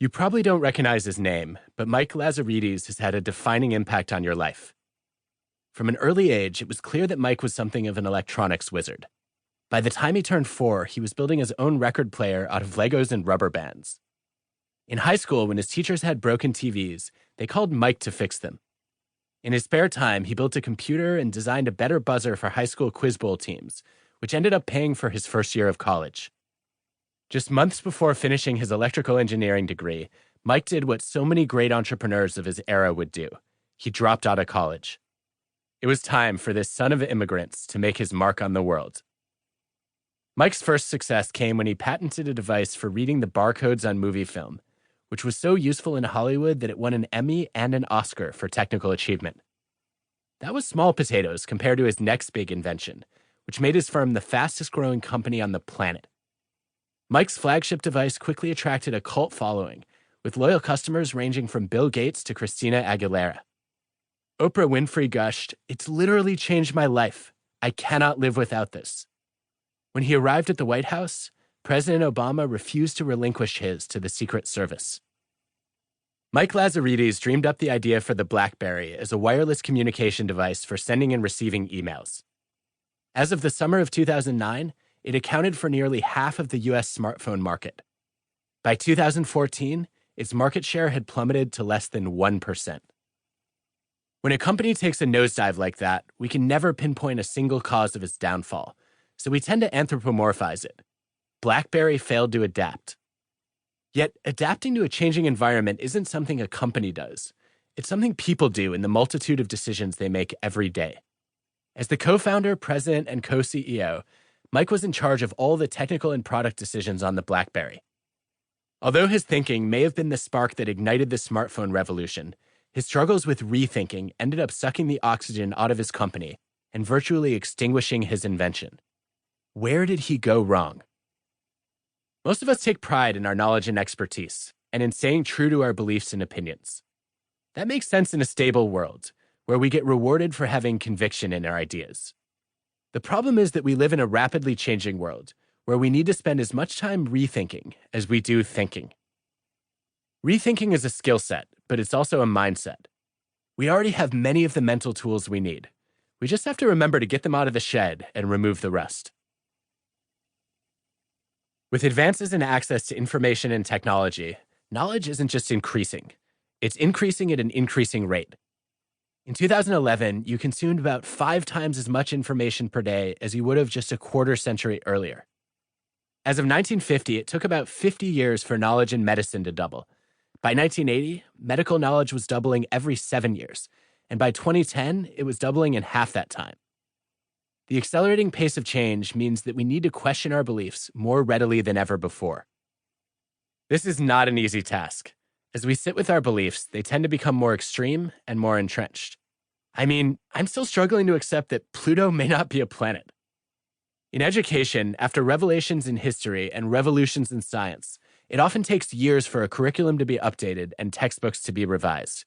You probably don't recognize his name, but Mike Lazaridis has had a defining impact on your life. From an early age, it was clear that Mike was something of an electronics wizard. By the time he turned 4, he was building his own record player out of Legos and rubber bands. In high school, when his teachers had broken TVs, they called Mike to fix them. In his spare time, he built a computer and designed a better buzzer for high school quiz bowl teams, which ended up paying for his first year of college. Just months before finishing his electrical engineering degree, Mike did what so many great entrepreneurs of his era would do. He dropped out of college. It was time for this son of immigrants to make his mark on the world. Mike's first success came when he patented a device for reading the barcodes on movie film, which was so useful in Hollywood that it won an Emmy and an Oscar for technical achievement. That was small potatoes compared to his next big invention, which made his firm the fastest-growing company on the planet. Mike's flagship device quickly attracted a cult following, with loyal customers ranging from Bill Gates to Christina Aguilera. Oprah Winfrey gushed, "It's literally changed my life. I cannot live without this." When he arrived at the White House, President Obama refused to relinquish his to the Secret Service. Mike Lazaridis dreamed up the idea for the BlackBerry as a wireless communication device for sending and receiving emails. As of the summer of 2009, it accounted for nearly half of the U.S. smartphone market. By 2014, its market share had plummeted to less than 1%. When a company takes a nosedive like that, we can never pinpoint a single cause of its downfall, so we tend to anthropomorphize it. BlackBerry failed to adapt. Yet, adapting to a changing environment isn't something a company does. It's something people do in the multitude of decisions they make every day. As the co-founder, president, and co-CEO, Mike was in charge of all the technical and product decisions on the BlackBerry. Although his thinking may have been the spark that ignited the smartphone revolution, his struggles with rethinking ended up sucking the oxygen out of his company and virtually extinguishing his invention. Where did he go wrong? Most of us take pride in our knowledge and expertise, and in staying true to our beliefs and opinions. That makes sense in a stable world, where we get rewarded for having conviction in our ideas. The problem is that we live in a rapidly changing world, where we need to spend as much time rethinking as we do thinking. Rethinking is a skill set, but it's also a mindset. We already have many of the mental tools we need. We just have to remember to get them out of the shed and remove the rust. With advances in access to information and technology, knowledge isn't just increasing. It's increasing at an increasing rate. In 2011, you consumed about 5 times as much information per day as you would have just a quarter century earlier. As of 1950, it took about 50 years for knowledge in medicine to double. By 1980, medical knowledge was doubling every 7 years, and by 2010, it was doubling in half that time. The accelerating pace of change means that we need to question our beliefs more readily than ever before. This is not an easy task. As we sit with our beliefs, they tend to become more extreme and more entrenched. I mean, I'm still struggling to accept that Pluto may not be a planet. In education, after revelations in history and revolutions in science, it often takes years for a curriculum to be updated and textbooks to be revised.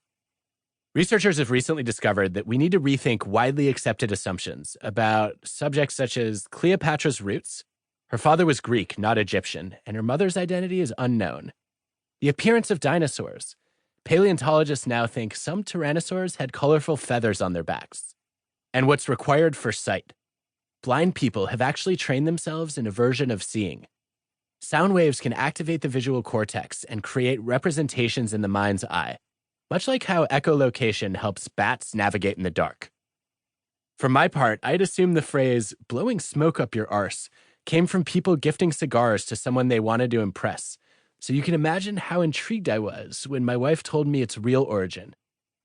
Researchers have recently discovered that we need to rethink widely accepted assumptions about subjects such as Cleopatra's roots. Her father was Greek, not Egyptian, and her mother's identity is unknown. The appearance of dinosaurs. Paleontologists now think some tyrannosaurs had colorful feathers on their backs. And what's required for sight. Blind people have actually trained themselves in a version of seeing. Sound waves can activate the visual cortex and create representations in the mind's eye, much like how echolocation helps bats navigate in the dark. For my part, I'd assume the phrase, blowing smoke up your arse, came from people gifting cigars to someone they wanted to impress. So you can imagine how intrigued I was when my wife told me its real origin.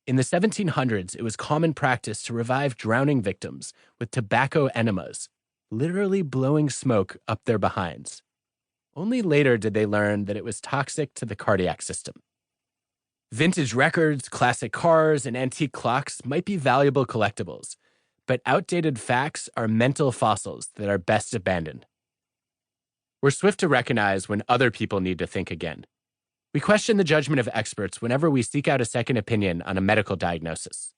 In the 1700s, it was common practice to revive drowning victims with tobacco enemas, literally blowing smoke up their behinds. Only later did they learn that it was toxic to the cardiac system. Vintage records, classic cars, and antique clocks might be valuable collectibles, but outdated facts are mental fossils that are best abandoned. We're swift to recognize when other people need to think again. We question the judgment of experts whenever we seek out a second opinion on a medical diagnosis.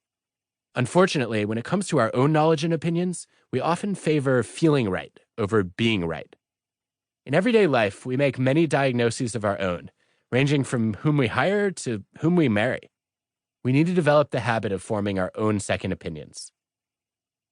Unfortunately, when it comes to our own knowledge and opinions, we often favor feeling right over being right. In everyday life, we make many diagnoses of our own, ranging from whom we hire to whom we marry. We need to develop the habit of forming our own second opinions.